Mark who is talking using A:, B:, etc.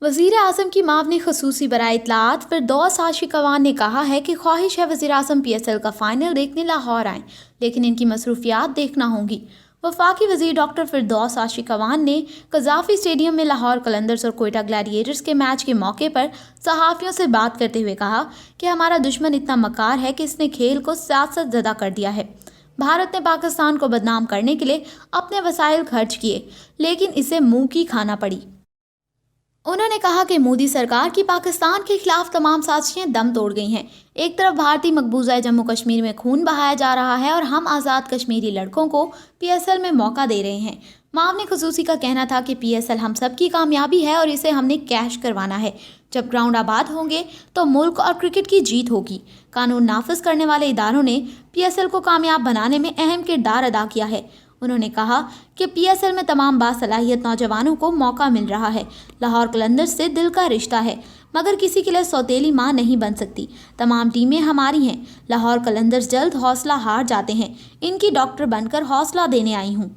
A: वज़ीर आज़म की माव ने खसूसी बराए इत्तलाआत फिरदौस आशिकवान ने कहा है कि ख्वाहिश है वज़ीर आज़म PSL का फ़ाइनल देखने लाहौर आएँ, लेकिन इनकी मसरूफियात देखना होंगी। वफाकी वज़ीर डॉक्टर फिरदौस आशिकवान ने कज़ाफ़ी स्टेडियम में लाहौर कलंदर्स और कोयटा ग्लैडिएटर्स के मैच के मौके पर सहाफ़ियों से बात करते हुए कहा कि हमारा दुश्मन इतना मकार है कि इसने खेल को सियासत ज़दा कर दिया है। भारत ने पाकिस्तान को बदनाम करने के लिए अपने वसाइल खर्च किए, लेकिन इसे मुँह की खाना पड़ी। उन्होंने कहा कि मोदी सरकार की पाकिस्तान के खिलाफ तमाम साजिशें दम तोड़ गई हैं। एक तरफ भारतीय मकबूजा जम्मू कश्मीर में खून बहाया जा रहा है और हम आज़ाद कश्मीरी लड़कों को PSL में मौका दे रहे हैं। माव ने खसूसी का कहना था कि PSL हम सब की कामयाबी है और इसे हमने कैश करवाना है। जब ग्राउंड आबाद होंगे तो मुल्क और क्रिकेट की जीत होगी। कानून नाफिज करने वाले इदारों ने PSL को कामयाब बनाने में अहम किरदार अदा किया है। उन्होंने कहा कि PSL में तमाम बासलाहियत नौजवानों को मौका मिल रहा है। लाहौर कलंदर्स से दिल का रिश्ता है, मगर किसी के लिए सौतेली माँ नहीं बन सकती। तमाम टीमें हमारी हैं। लाहौर कलंदर्स जल्द हौसला हार जाते हैं। इनकी डॉक्टर बनकर हौसला देने आई हूँ।